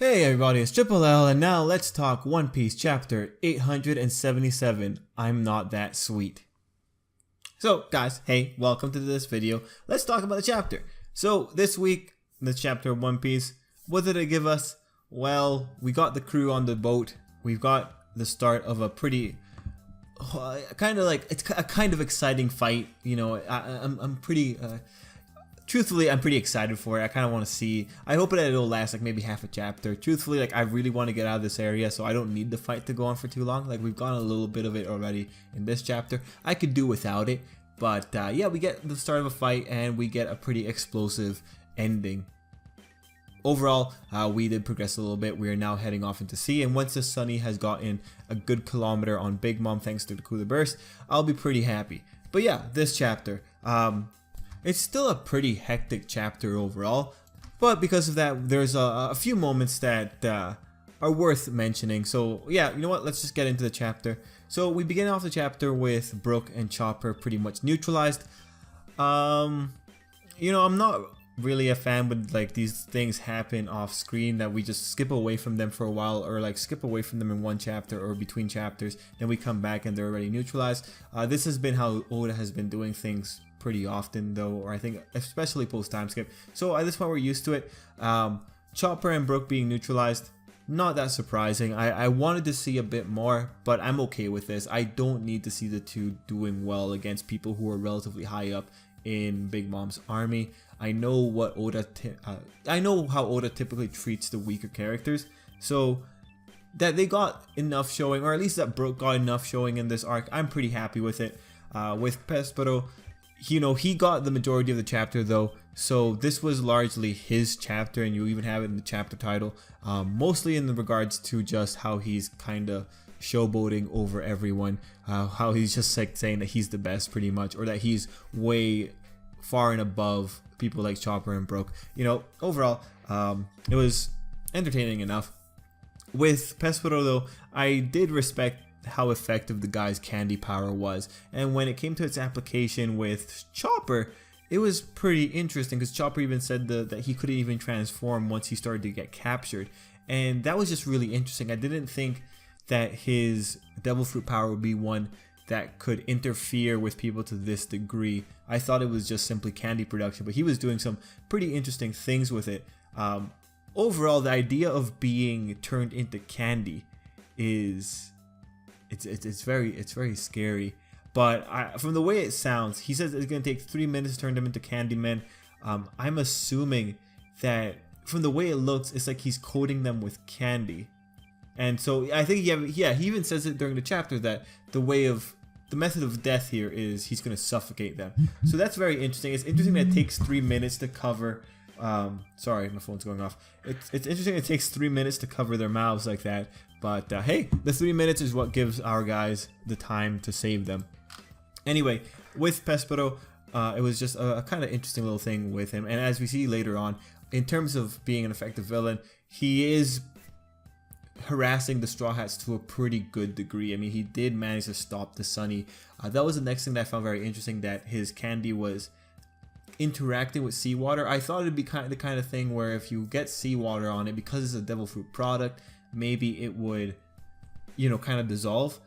Hey everybody, it's Tripl-L, and now let's talk One Piece chapter 877, I'm Not That Sweet. So guys, hey, welcome to this video. Let's talk about the chapter. So this week, the chapter of One Piece, what did it give us? Well, we got the crew on the boat. We've got the start of a pretty, it's a kind of exciting fight. You know, I'm pretty... Truthfully, I'm pretty excited for it. I kind of want to see. I hope that it'll last like maybe half a chapter. Truthfully, like I really want to get out of this area, so I don't need the fight to go on for too long. Like we've gotten a little bit of it already in this chapter. I could do without it, but yeah, we get the start of a fight and we get a pretty explosive ending. Overall, we did progress a little bit. We are now heading off into sea, and once the Sunny has gotten a good kilometer on Big Mom thanks to the cooler burst, I'll be pretty happy. But yeah, this chapter. It's still a pretty hectic chapter overall, but because of that, there's a few moments that are worth mentioning. So yeah, you know what? Let's just get into the chapter. So we begin off the chapter with Brook and Chopper pretty much neutralized. You know, I'm not really a fan when like these things happen off screen, that we just skip away from them for a while, or like skip away from them in one chapter or between chapters, then we come back and they're already neutralized. This has been how Oda has been doing things pretty often though, or I think especially post time skip. So at this point we're used to it. Chopper and Brook being neutralized, not that surprising. I wanted to see a bit more, but I'm okay with this. I don't need to see the two doing well against people who are relatively high up in Big Mom's army. I know what I know how Oda typically treats the weaker characters, so that they got enough showing, or at least that Brook got enough showing in this arc, I'm pretty happy with it. With Pespero, you know, he got the majority of the chapter though, so this was largely his chapter, and you even have it in the chapter title, mostly in the regards to just how he's kind of showboating over everyone, how he's just like saying that he's the best pretty much, or that he's way far and above people like Chopper and Brook. You know, overall, it was entertaining enough. With Pespero though, I did respect how effective the guy's candy power was, and when it came to its application with Chopper, it was pretty interesting because Chopper even said that he couldn't even transform once he started to get captured, and that was just really interesting. I didn't think that his devil fruit power would be one that could interfere with people to this degree. I thought it was just simply candy production, but he was doing some pretty interesting things with it. Overall, the idea of being turned into candy is it's very scary. But from the way it sounds, he says it's gonna take 3 minutes to turn them into Candymen. I'm assuming that from the way it looks, it's like he's coating them with candy. And so I think he even says it during the chapter that the method of death here is he's gonna suffocate them. So that's very interesting. It's interesting that it takes 3 minutes to cover. Sorry, my phone's going off. It's interesting it takes 3 minutes to cover their mouths like that. But hey, the 3 minutes is what gives our guys the time to save them. Anyway, with Pespero, it was just a kind of interesting little thing with him. And as we see later on, in terms of being an effective villain, he is harassing the Straw Hats to a pretty good degree. I mean, he did manage to stop the Sunny. That was the next thing that I found very interesting, that his candy was interacting with seawater. I thought it'd be the kind of thing where if you get seawater on it, because it's a devil fruit product, maybe it would, you know, kind of dissolve.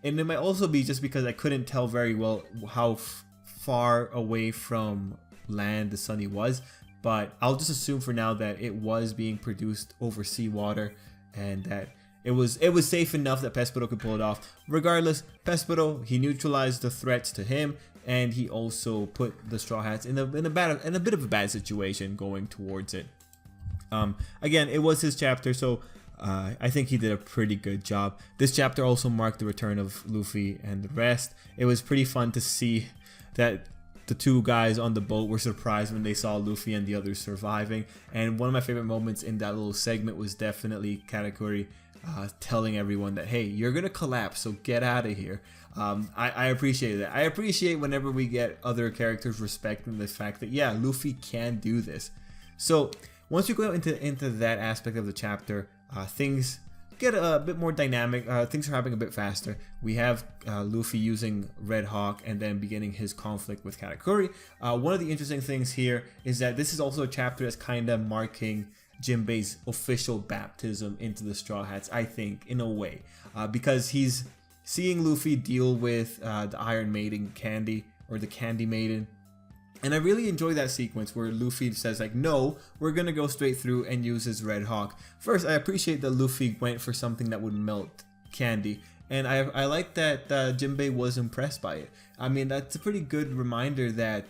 And it might also be just because I couldn't tell very well how far away from land the Sunny was, but I'll just assume for now that it was being produced over seawater, and that it was safe enough that Pespero could pull it off. Regardless, Pespero, he neutralized the threats to him, and he also put the Straw Hats in a bit of a bad situation going towards it. Again, it was his chapter, so I think he did a pretty good job. This chapter also marked the return of Luffy and the rest. It was pretty fun to see that the two guys on the boat were surprised when they saw Luffy and the others surviving. And one of my favorite moments in that little segment was definitely Katakuri telling everyone that, hey, you're gonna collapse, so get out of here. I appreciate that. I appreciate whenever we get other characters respecting the fact that, yeah, Luffy can do this. So once we go into that aspect of the chapter, things get a bit more dynamic. Things are happening a bit faster. We have Luffy using Red Hawk and then beginning his conflict with Katakuri. One of the interesting things here is that this is also a chapter that's kind of marking Jinbei's official baptism into the Straw Hats, I think, in a way, because he's seeing Luffy deal with the Iron Maiden Candy, or the Candy Maiden. And I really enjoy that sequence where Luffy says like, no, we're gonna go straight through and use his Red Hawk. First, I appreciate that Luffy went for something that would melt candy. And I like that Jinbei was impressed by it. I mean, that's a pretty good reminder that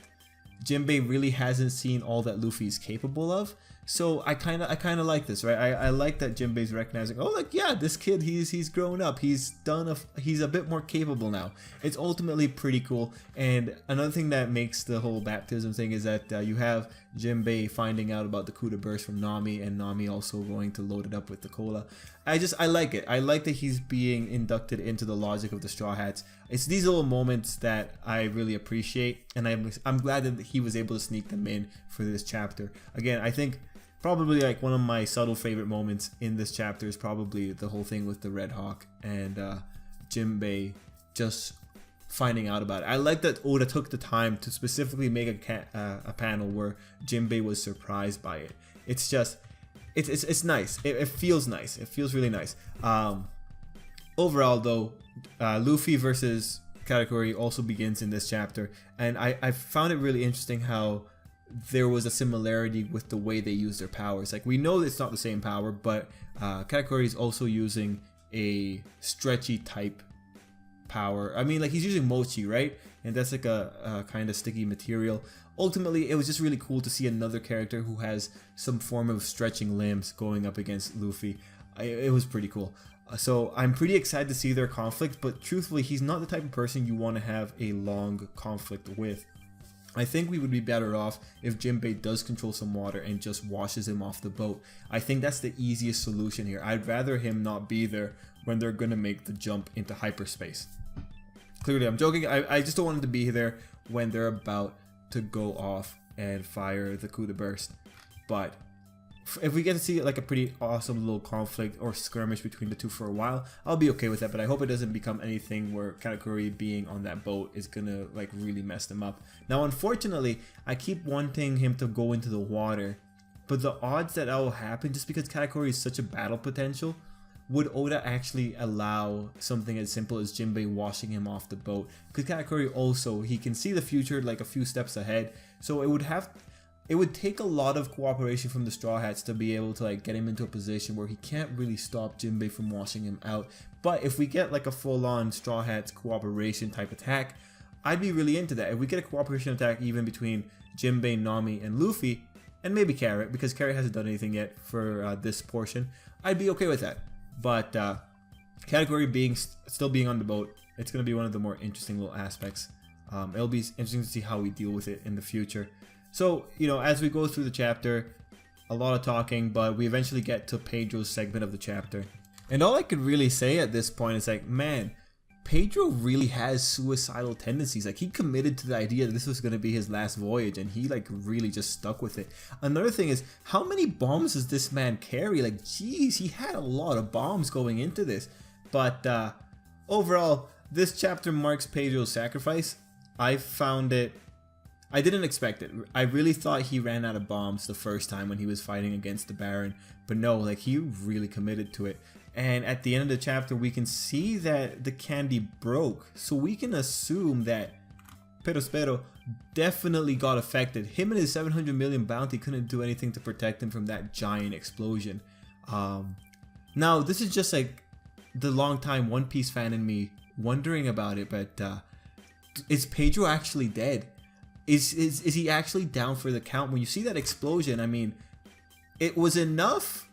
Jinbei really hasn't seen all that Luffy's capable of. So I kind of like this, right? I like that Jinbei's recognizing, oh, like, yeah, this kid, he's grown up. He's a bit more capable now. It's ultimately pretty cool. And another thing that makes the whole baptism thing is that you have Jinbei finding out about the coup de burst from Nami, and Nami also going to load it up with the cola. I like it. I like that he's being inducted into the logic of the Straw Hats. It's these little moments that I really appreciate, and I'm glad that he was able to sneak them in for this chapter. Again, I think probably like one of my subtle favorite moments in this chapter is probably the whole thing with the Red Hawk and Jinbei just finding out about it. I like that Oda took the time to specifically make a panel where Jinbei was surprised by it. It's just, it's nice. It feels nice. It feels really nice. Overall though, Luffy versus Katakuri also begins in this chapter, and I found it really interesting how there was a similarity with the way they use their powers. Like, we know it's not the same power, but Katakuri is also using a stretchy type power. I mean, like, he's using mochi, right? And that's like a kind of sticky material. Ultimately, it was just really cool to see another character who has some form of stretching limbs going up against Luffy. It was pretty cool. So I'm pretty excited to see their conflict, but truthfully, he's not the type of person you want to have a long conflict with. I think we would be better off if Jinbei does control some water and just washes him off the boat. I think that's the easiest solution here. I'd rather him not be there when they're going to make the jump into hyperspace. Clearly, I'm joking. I just don't want him to be there when they're about to go off and fire the coup de burst. But if we get to see like a pretty awesome little conflict or skirmish between the two for a while, I'll be okay with that. But I hope it doesn't become anything where Katakuri being on that boat is gonna like really mess them up. Now, unfortunately, I keep wanting him to go into the water, but the odds that will happen, just because Katakuri is such a battle potential, would Oda actually allow something as simple as Jinbei washing him off the boat? Because Katakuri also, he can see the future like a few steps ahead, so it would take a lot of cooperation from the Straw Hats to be able to like get him into a position where he can't really stop Jinbei from washing him out. But if we get like a full-on Straw Hats cooperation type attack, I'd be really into that. If we get a cooperation attack even between Jinbei, Nami, and Luffy, and maybe Carrot, because Carrot hasn't done anything yet for this portion, I'd be okay with that. But Katakuri still being on the boat, it's going to be one of the more interesting little aspects. It'll be interesting to see how we deal with it in the future. So, you know, as we go through the chapter, a lot of talking, but we eventually get to Pedro's segment of the chapter. And all I could really say at this point is like, man, Pedro really has suicidal tendencies. Like, he committed to the idea that this was going to be his last voyage, and he like really just stuck with it. Another thing is, how many bombs does this man carry? Like, geez, he had a lot of bombs going into this. But overall, this chapter marks Pedro's sacrifice. I didn't expect it. I really thought he ran out of bombs the first time when he was fighting against the Baron, but no, like, he really committed to it. And at the end of the chapter, we can see that the candy broke, so we can assume that Perospero definitely got affected. Him and his 700 million bounty couldn't do anything to protect him from that giant explosion. Now, this is just like the long-time One Piece fan in me wondering about it, but is Pedro actually dead? Is he actually down for the count? When you see that explosion, I mean, it was enough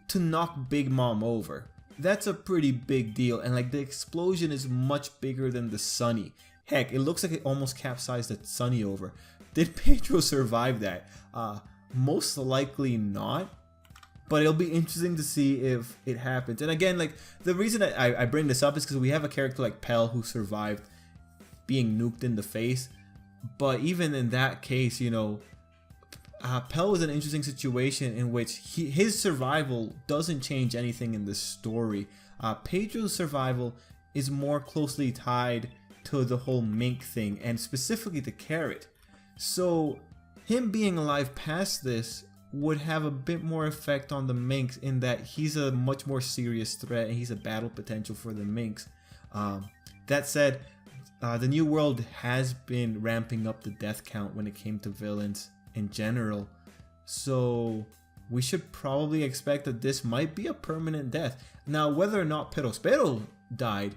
to knock Big Mom over. That's a pretty big deal, and like, the explosion is much bigger than the Sunny. Heck, it looks like it almost capsized the Sunny over. Did Pedro survive that? Most likely not, but it'll be interesting to see if it happens. And again, like, the reason I bring this up is because we have a character like Pell who survived being nuked in the face. But even in that case, you know, Pell was an interesting situation in which his survival doesn't change anything in the story. Pedro's survival is more closely tied to the whole mink thing, and specifically the Carrot. So him being alive past this would have a bit more effect on the Minx, in that he's a much more serious threat and he's a battle potential for the Minx. That said, the New World has been ramping up the death count when it came to villains in general, so we should probably expect that this might be a permanent death. Now, whether or not Tripl-L died,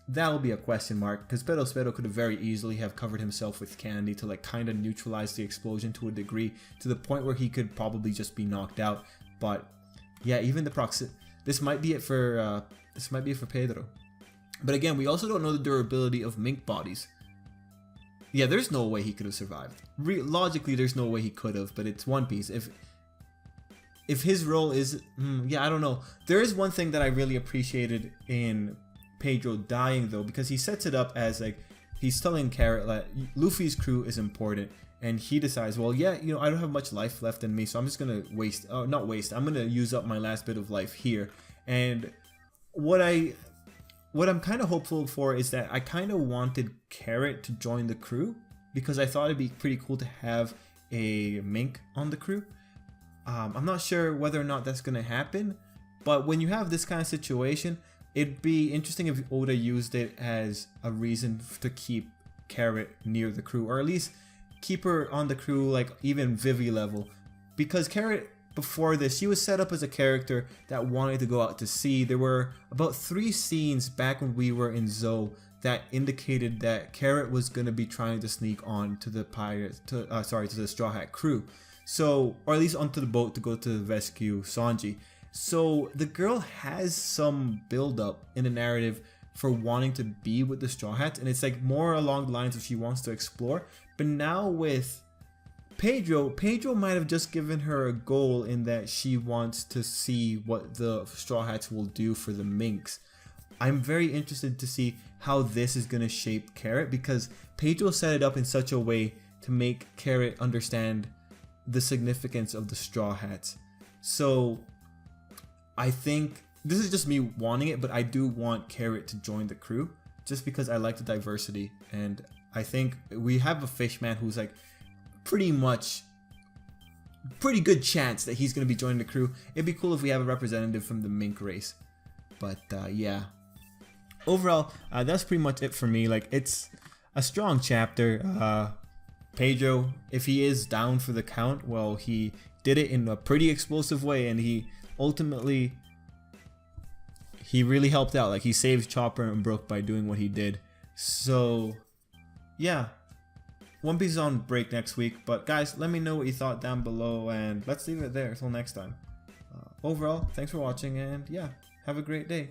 that'll be a question mark, because Tripl-L could have very easily have covered himself with candy to like kind of neutralize the explosion to a degree, to the point where he could probably just be knocked out. But yeah, even the this might be it for Pedro. But again, we also don't know the durability of mink bodies. Yeah, there's no way he could have survived. Logically, there's no way he could have, but it's One Piece. If his role is, yeah, I don't know. There is one thing that I really appreciated in Pedro dying though, because he sets it up as like, he's telling Carrot that Luffy's crew is important, and he decides, well, yeah, you know, I don't have much life left in me, so I'm just gonna I'm gonna use up my last bit of life here. And what I'm kind of hopeful for is that I kind of wanted Carrot to join the crew, because I thought it'd be pretty cool to have a mink on the crew. I'm not sure whether or not that's going to happen, but when you have this kind of situation, it'd be interesting if Oda used it as a reason to keep Carrot near the crew, or at least keep her on the crew, like even Vivi level, because Carrot, before this, she was set up as a character that wanted to go out to sea. There were about 3 scenes back when we were in Zou that indicated that Carrot was going to be trying to sneak on to the to the Straw Hat crew. So, or at least onto the boat to go to rescue Sanji. So the girl has some build up in the narrative for wanting to be with the Straw Hats, and it's like more along the lines of she wants to explore. But now with Pedro might have just given her a goal in that she wants to see what the Straw Hats will do for the Minx. I'm very interested to see how this is going to shape Carrot, because Pedro set it up in such a way to make Carrot understand the significance of the Straw Hats. So I think this is just me wanting it, but I do want Carrot to join the crew just because I like the diversity, and I think we have a fishman who's like pretty good chance that he's going to be joining the crew. It'd be cool if we have a representative from the mink race. But yeah, overall, that's pretty much it for me. Like, it's a strong chapter. Pedro, if he is down for the count, well, he did it in a pretty explosive way, and he ultimately, he really helped out. Like, he saved Chopper and Brook by doing what he did. So yeah, One Piece is on break next week, but guys, let me know what you thought down below, and let's leave it there until next time. Overall, thanks for watching, and yeah, have a great day.